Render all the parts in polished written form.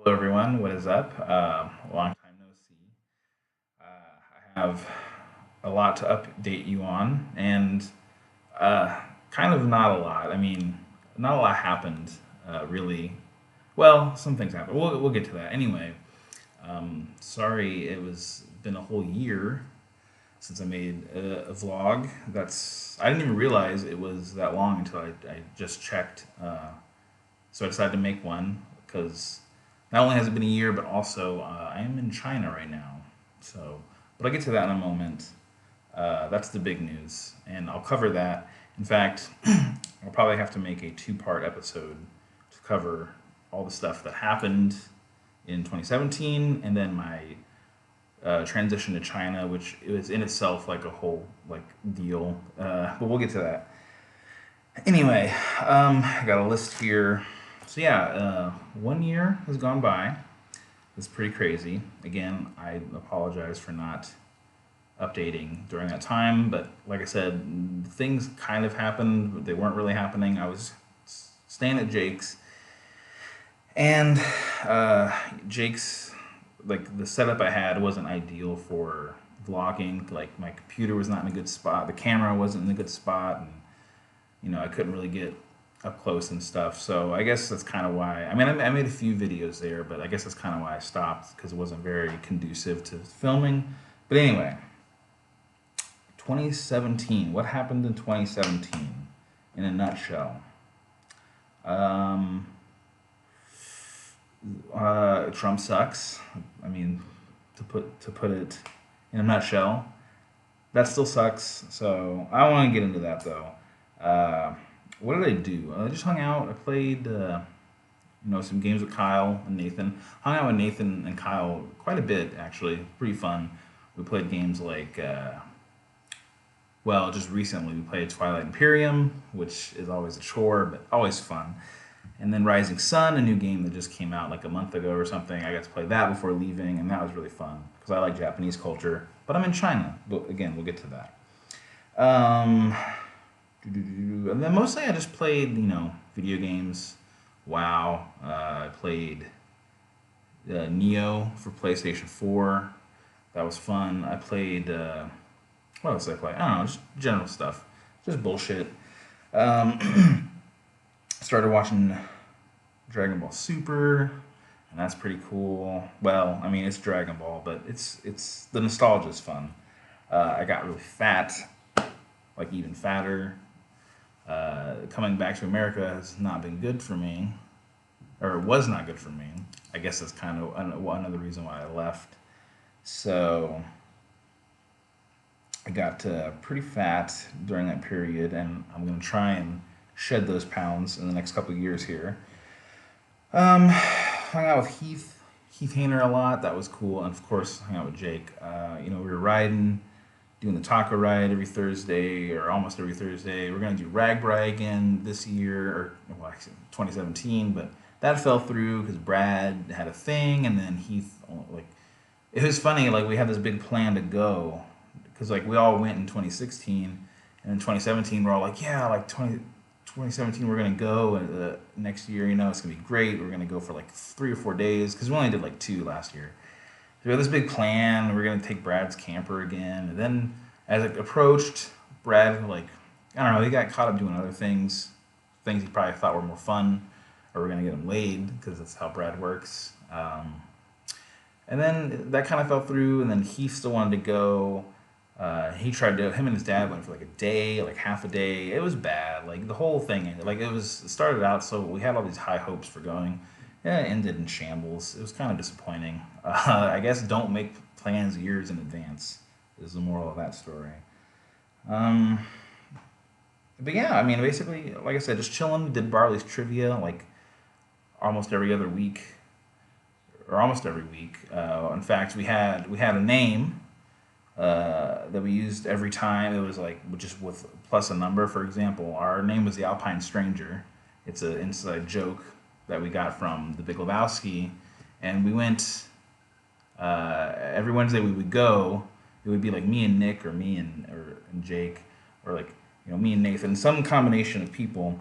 Hello, everyone. What is up? Long time no see. I have a lot to update you on, and kind of not a lot. I mean, not a lot happened, really. Well, some things happened. We'll get to that. Anyway, sorry it was been a whole year since I made a vlog. I didn't even realize it was that long until I just checked. So I decided to make one because not only has it been a year, but also I am in China right now. But I'll get to that in a moment. That's the big news, and I'll cover that. In fact, I'll probably have to make a two-part episode to cover all the stuff that happened in 2017, and then my transition to China, which it was in itself like a whole like deal. But we'll get to that. Anyway, I got a list here. So yeah, 1 year has gone by. It's pretty crazy. Again, I apologize for not updating during that time, but like I said, things kind of happened, but they weren't really happening. I was staying at Jake's, and Jake's like the setup I had wasn't ideal for vlogging. Like my computer was not in a good spot, the camera wasn't in a good spot, and I couldn't really get up close and stuff. So I guess that's kind of why. I mean, I made a few videos there, but I guess that's kind of why I stopped because it wasn't very conducive to filming. But anyway, 2017. What happened in 2017 in a nutshell? Um, Trump sucks. I mean, to put it in a nutshell, that still sucks. So I don't want to get into that though. What did I do? I just hung out. I played, some games with Kyle and Nathan. Hung out with Nathan and Kyle quite a bit, actually. Pretty fun. We played games like, just recently we played Twilight Imperium, which is always a chore, but always fun. And then Rising Sun, a new game that just came out like a month ago or something. I got to play that before leaving, and that was really fun because I like Japanese culture. But I'm in China. But again, we'll get to that. And then mostly I just played, video games. WoW. I played Neo for PlayStation 4. That was fun. I played, what else did I play? I don't know, just general stuff. Just bullshit. Um, Started watching Dragon Ball Super, and that's pretty cool. Well, I mean, it's Dragon Ball, but it's the nostalgia is fun. I got really fat, like even fatter. Coming back to America has not been good for me, or it was not good for me. I guess that's kind of another reason why I left. So I got pretty fat during that period, and I'm gonna try and shed those pounds in the next couple of years here. Hung out with Heath Hayner a lot. That was cool, and of course, hung out with Jake. We were riding, doing the taco ride every Thursday or almost every Thursday. We're gonna do Ragbri again this year, or well, actually 2017, but that fell through because Brad had a thing, and then Heath like it was funny. Like we had this big plan to go because like we all went in 2016, and in 2017 we're all like, yeah, like 2017 we're gonna go next year. It's gonna be great. We're gonna go for like 3 or 4 days because we only did like 2 last year. So we had this big plan. We're gonna take Brad's camper again, and then as it approached, Brad like I don't know, he got caught up doing other things he probably thought were more fun, or we're gonna get him laid because that's how Brad works. And then that kind of fell through, and then he still wanted to go. He tried to. Him and his dad went for like a day, like half a day. It was bad. Like the whole thing, like it started out so we had all these high hopes for going. Yeah, it ended in shambles. It was kind of disappointing. I guess don't make plans years in advance is the moral of that story. Um, but yeah, I mean, basically, like I said, just chilling. Did Barley's trivia like almost every other week, or almost every week. In fact, we had a name that we used every time. It was like just with plus a number. For example, our name was the Alpine Stranger. It's an inside joke that we got from The Big Lebowski, and we went every Wednesday. We would go. It would be like me and Nick, or and Jake, or like me and Nathan, some combination of people,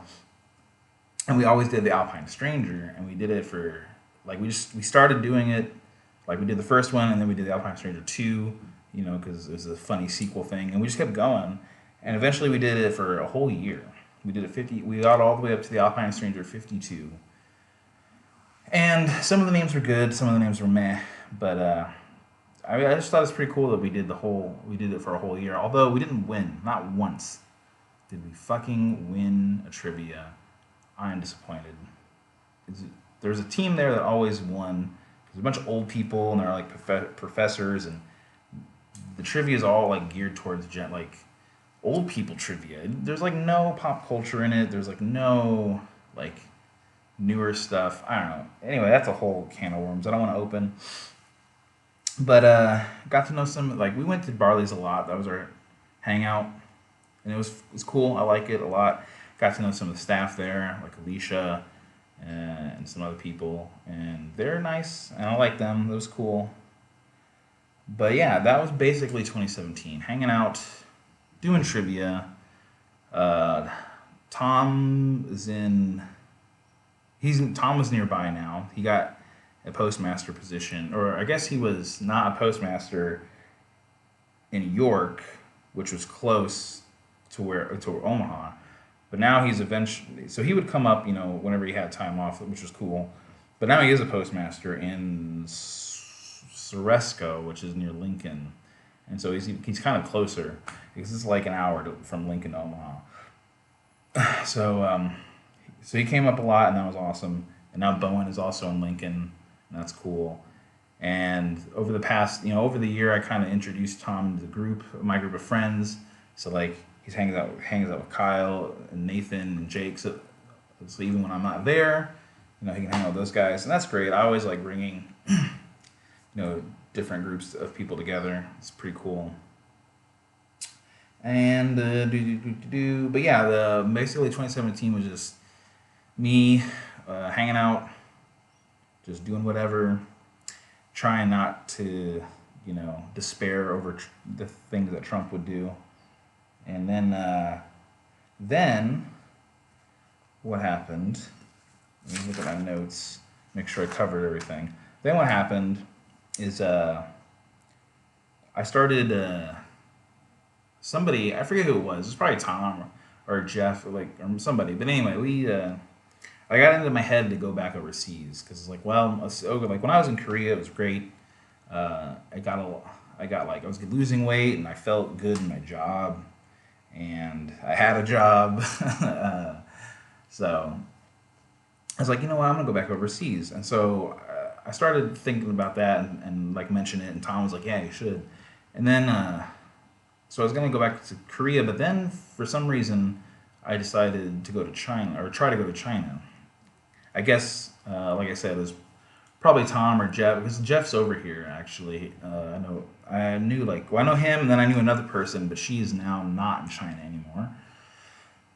and we always did the Alpine Stranger, and we did it for like we started doing it, like we did the first one, and then we did the Alpine Stranger 2, because it was a funny sequel thing, and we just kept going, and eventually we did it for a whole year. We did it 50. We got all the way up to the Alpine Stranger 52, and some of the names were good, some of the names were meh, but I just thought it was pretty cool that we did it for a whole year. Although we didn't win, not once did we fucking win a trivia. I am disappointed. There's a team there that always won. There's a bunch of old people and they're like professors, and the trivia is all like geared towards like old people trivia. There's like no pop culture in it. There's like no like newer stuff. I don't know. Anyway, that's a whole can of worms I don't want to open. But got to know some, like we went to Barley's a lot. That was our hangout, and it was cool. I like it a lot. Got to know some of the staff there, like Alicia and some other people, and they're nice, and I like them. It was cool. But yeah, that was basically 2017. Hanging out, doing trivia. Tom was nearby now. He got a postmaster position, or I guess he was not a postmaster in York, which was close to Omaha. But now he's eventually, so he would come up, whenever he had time off, which was cool. But now he is a postmaster in Ceresco, which is near Lincoln, and so he's kind of closer because it's like an hour from Lincoln to Omaha. So he came up a lot, and that was awesome. And now Bowen is also in Lincoln, and that's cool. And over the year, I kind of introduced Tom to my group of friends. So like he hangs out with Kyle and Nathan and Jake. So even when I'm not there, he can hang out with those guys, and that's great. I always like bringing, different groups of people together. It's pretty cool. And but yeah, basically 2017 was just me hanging out, just doing whatever, trying not to, despair over the things that Trump would do. And then what happened? Let me look at my notes, make sure I covered everything. Then what happened is I started somebody, I forget who it was probably Tom or Jeff or somebody. But anyway, I got into my head to go back overseas because it's like, well, like when I was in Korea, it was great. I was losing weight and I felt good in my job, and I had a job. So I was like, I'm gonna go back overseas. And so I started thinking about that and like mention it, and Tom was like, yeah, you should. And then so I was gonna go back to Korea, but then for some reason I decided to go to China, or try to go to China. I guess, like I said, it was probably Tom or Jeff, because Jeff's over here actually. I know him, and then I knew another person, but she's now not in China anymore.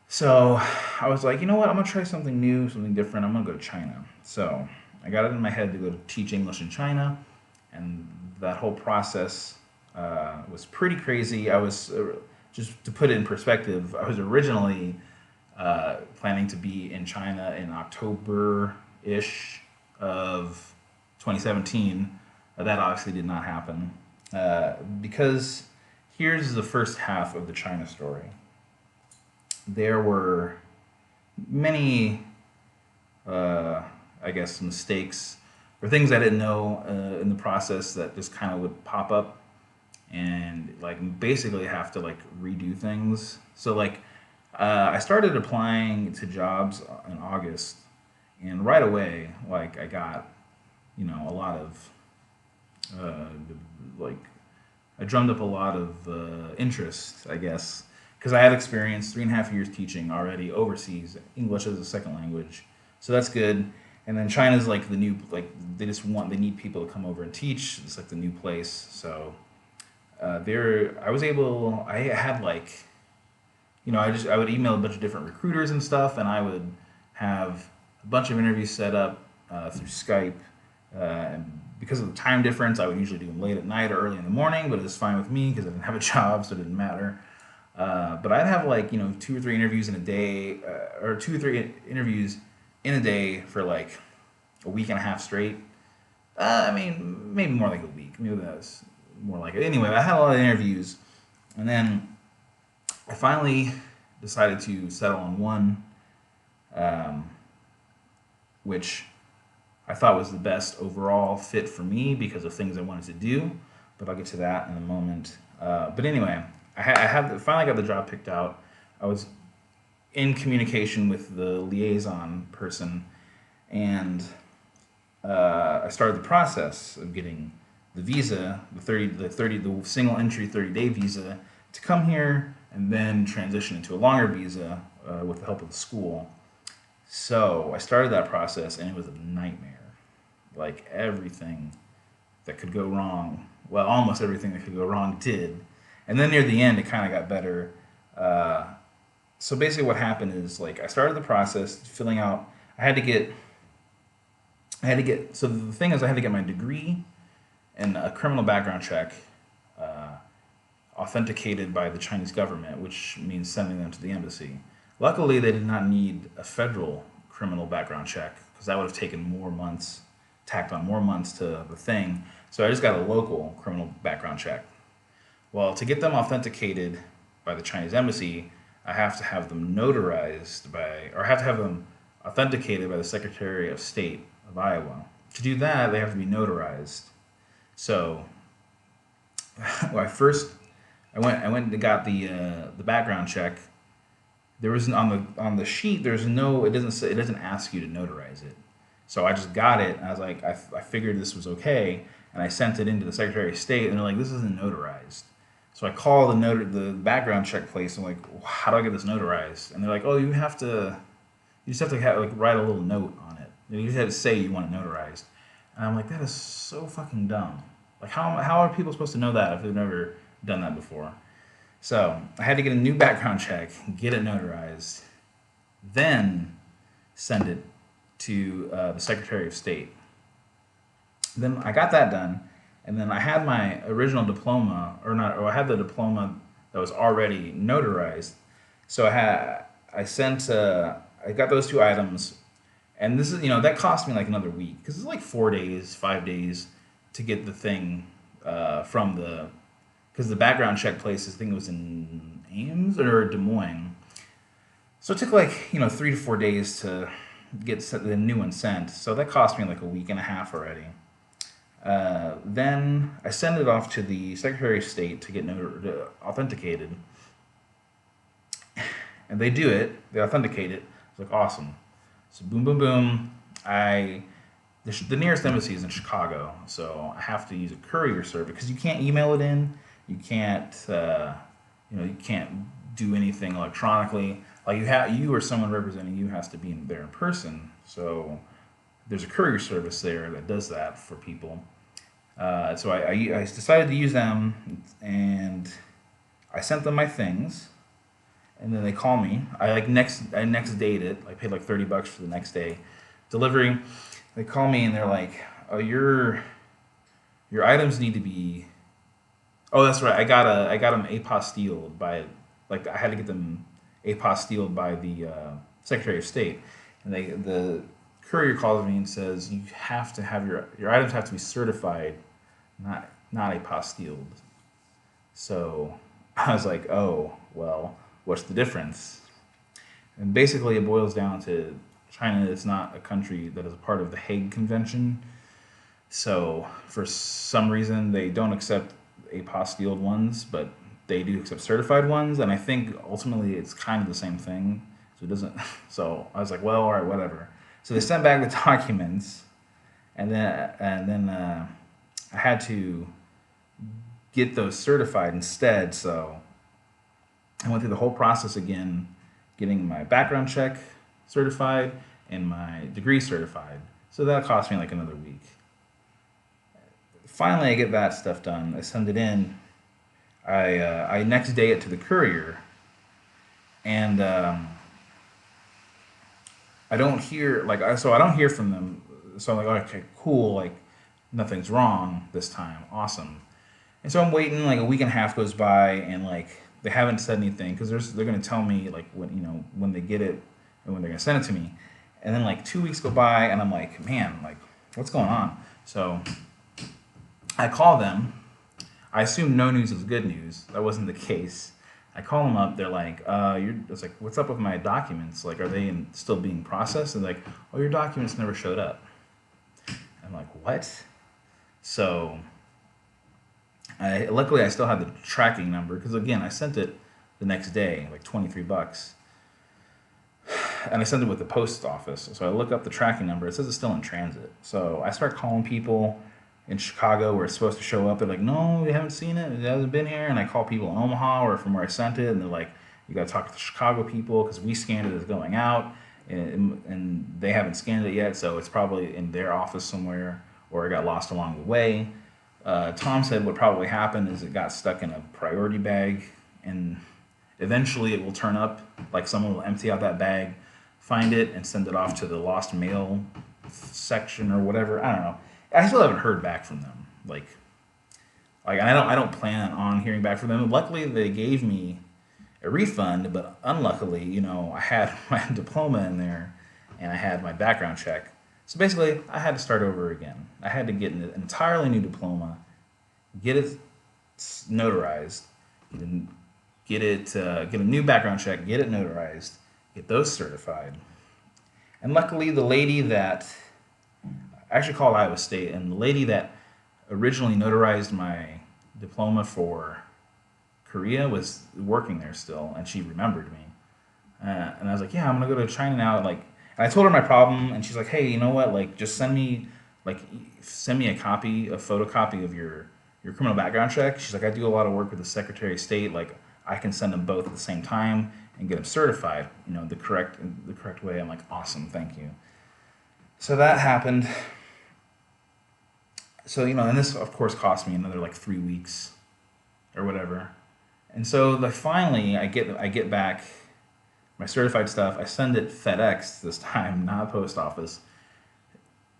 So I was like, you know what? I'm gonna try something new, something different. I'm gonna go to China. So I got it in my head to go to teach English in China, and that whole process was pretty crazy. I was just to put it in perspective. I was originally planning to be in China in October-ish of 2017. That obviously did not happen because here's the first half of the China story. There were many, I guess, mistakes or things I didn't know in the process that just kind of would pop up, and basically have to redo things. So I started applying to jobs in August, and right away I got a lot of I drummed up a lot of interest, I guess, because I had experience 3.5 years teaching already overseas, English as a second language, so that's good. And then China's the new, they need people to come over and teach. It's the new place. So I would email a bunch of different recruiters and stuff, and I would have a bunch of interviews set up through Skype. And because of the time difference, I would usually do them late at night or early in the morning, but it was fine with me because I didn't have a job, so it didn't matter. But I'd have 2 or 3 interviews in a day, or 2 or 3 interviews in a day for a week and a half straight. I mean, maybe more like a week. Maybe that's more like it. Anyway, I had a lot of interviews, and then I finally decided to settle on one, um, which I thought was the best overall fit for me because of things I wanted to do. But I'll get to that in a moment. But anyway, I finally got the job picked out. I was in communication with the liaison person, and I started the process of getting the visa, the single entry 30-day visa, to come here and then transition into a longer visa with the help of the school. So I started that process, and it was a nightmare. Like everything that could go wrong, well, almost everything that could go wrong did. And then near the end, it kind of got better. Uh, so basically, what happened is like I started the process filling out. So the thing is, I had to get my degree and a criminal background check uh, authenticated by the Chinese government, which means sending them to the embassy. Luckily, they did not need a federal criminal background check because that would have taken more months, tacked on more months to the thing. So I just got a local criminal background check. Well, to get them authenticated by the Chinese embassy, I have to have them notarized or have to have them authenticated by the Secretary of State of Iowa. To do that, they have to be notarized. So, well, I went and got the background check. There was on the sheet. There's no. It doesn't ask you to notarize it. So I just got it. And I was like, I figured this was okay, and I sent it into the Secretary of State, and they're like, this isn't notarized. So I call the background check place. I'm like, how do I get this notarized? And they're like, oh, you just have to write a little note on it. You just have to say you want it notarized. And I'm like, that is so fucking dumb. Like, how are people supposed to know that if they've never done that before? So I had to get a new background check, get it notarized, then send it to the Secretary of State. Then I got that done, and then I had my original diploma, I had the diploma that was already notarized. So I got those two items, and this is that cost me like another week because it's like 4 days, 5 days to get the thing because the background check place, I think it was in Ames or Des Moines. So it took like 3 to 4 days to get the new one sent. So that cost me like a week and a half already. Then I send it off to the Secretary of State to get authenticated, and they do it. They authenticate it. It's like awesome. So boom, boom, boom. The nearest embassy is in Chicago, so I have to use a courier service because you can't email it in. You can't, you can't do anything electronically. Like you or someone representing you has to be there in person. So there's a courier service there that does that for people. So I decided to use them, and I sent them my things, and then they call me. I next date it. I paid like $30 for the next day delivery. They call me and they're like, "Oh, your items need to be." Oh, that's right. I got them apostilled by, like, I had to get them apostilled by the Secretary of State, and the courier calls me and says you have to have your items have to be certified, not apostilled. So I was like, oh well, what's the difference? And basically, it boils down to China is not a country that is a part of the Hague Convention. So for some reason, they don't accept apostilled ones, but they do accept certified ones. And I think ultimately it's kind of the same thing. So it doesn't. So I was like, well, all right, whatever. So they sent back the documents, and then I had to get those certified instead. So I went through the whole process again, getting my background check certified and my degree certified. So that cost me like another week. Finally, I get that stuff done. I send it in. I next day it to the courier, and I don't hear I don't hear from them. So I'm like, okay, cool, like nothing's wrong this time, awesome. And so I'm waiting, like a week and a half goes by, and like they haven't said anything because they're gonna tell me like when they get it and when they're gonna send it to me. And then like 2 weeks go by, and I'm like, man, like what's going on? So I call them. I assume no news is good news. That wasn't the case. I call them up. They're like, it's like, what's up with my documents? Like, are they still being processed? And like, oh, your documents never showed up. I'm like, what? So, luckily I still had the tracking number because again I sent it the next day, like $23, and I sent it with the post office. So I look up the tracking number. It says it's still in transit. So I start calling people in Chicago where it's supposed to show up. They're like, no, we haven't seen it. It hasn't been here. And I call people in Omaha or from where I sent it, and they're like, you got to talk to the Chicago people because we scanned it as going out, and they haven't scanned it yet. So it's probably in their office somewhere, or it got lost along the way. Tom said what probably happened is it got stuck in a priority bag, and eventually it will turn up. Like someone will empty out that bag, find it, and send it off to the lost mail section or whatever. I don't know. I still haven't heard back from them. Like I don't plan on hearing back from them. Luckily, they gave me a refund, but unluckily, I had my diploma in there, and I had my background check. So basically, I had to start over again. I had to get an entirely new diploma, get it notarized, get a new background check, get it notarized, get those certified. And luckily, the lady that I actually called Iowa State, and the lady that originally notarized my diploma for Korea was working there still, and she remembered me. And I was like, yeah, I'm gonna go to China now. Like, and I told her my problem, and she's like, hey, you know what? Like, just send me a photocopy of your criminal background check. She's like, I do a lot of work with the Secretary of State. Like, I can send them both at the same time and get them certified, the correct way. I'm like, awesome, thank you. So that happened. So, and this of course cost me another like 3 weeks or whatever. And so finally I get back my certified stuff. I send it FedEx this time, not post office.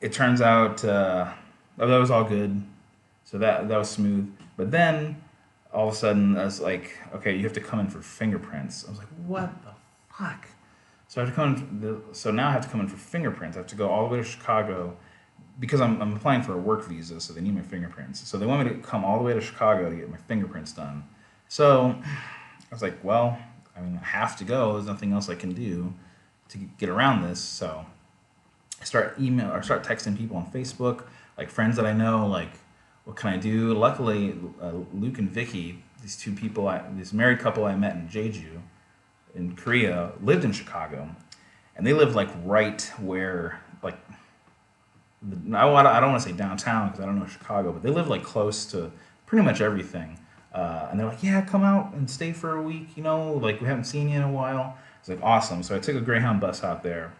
It turns out that was all good. So that was smooth. But then all of a sudden I was like, okay, you have to come in for fingerprints. I was like, what the fuck? So now I have to come in for fingerprints. I have to go all the way to Chicago because I'm applying for a work visa, so they need my fingerprints. So they want me to come all the way to Chicago to get my fingerprints done. So I was like, well, I have to go. There's nothing else I can do to get around this. So I start texting people on Facebook, like friends that I know, like, what can I do? Luckily, Luke and Vicky, these two people, this married couple I met in Jeju, in Korea, lived in Chicago, and they lived like right where, like, I don't want to say downtown because I don't know Chicago, but they live like close to pretty much everything. And they're like, yeah, come out and stay for a week, like we haven't seen you in a while. It's like, awesome. So I took a Greyhound bus out there,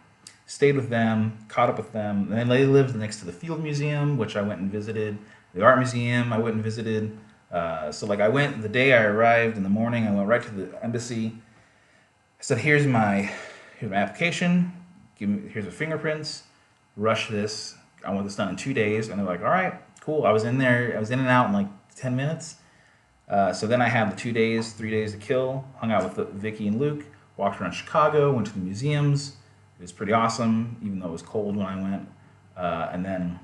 stayed with them, caught up with them. And then they lived next to the Field Museum, which I went and visited. The Art Museum, I went and visited. So like I went the day I arrived in the morning, I went right to the embassy. I said, here's my application. Here's the fingerprints. Rush this. I want this done in 2 days. And they're like, all right, cool. I was in and out in like 10 minutes. So then I had the 3 days to kill, hung out with Vicky and Luke, walked around Chicago, went to the museums. It was pretty awesome, even though it was cold when I went. And then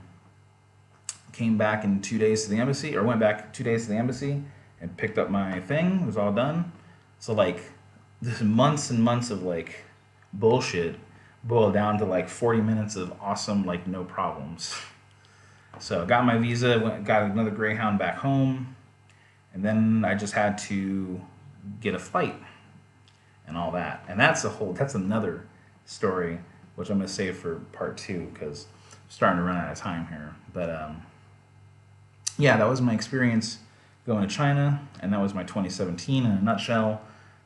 came back in 2 days to the embassy, or went back 2 days to the embassy and picked up my thing. It was all done. So like this months and months of like bullshit boiled down to like 40 minutes of awesome, like no problems. So got my visa, got another Greyhound back home, and then I just had to get a flight and all that. And that's another story, which I'm going to save for part 2 because I'm starting to run out of time here. But yeah, that was my experience going to China, and that was my 2017 in a nutshell.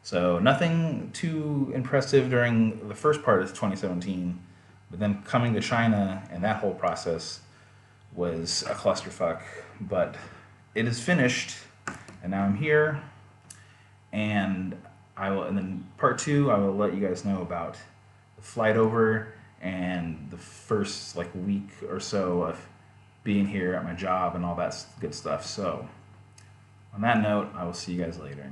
So nothing too impressive during the first part of 2017, but then coming to China and that whole process was a clusterfuck. But it is finished, and now I'm here, and then part 2, I will let you guys know about the flight over and the first like week or so of being here at my job and all that good stuff. So on that note, I will see you guys later.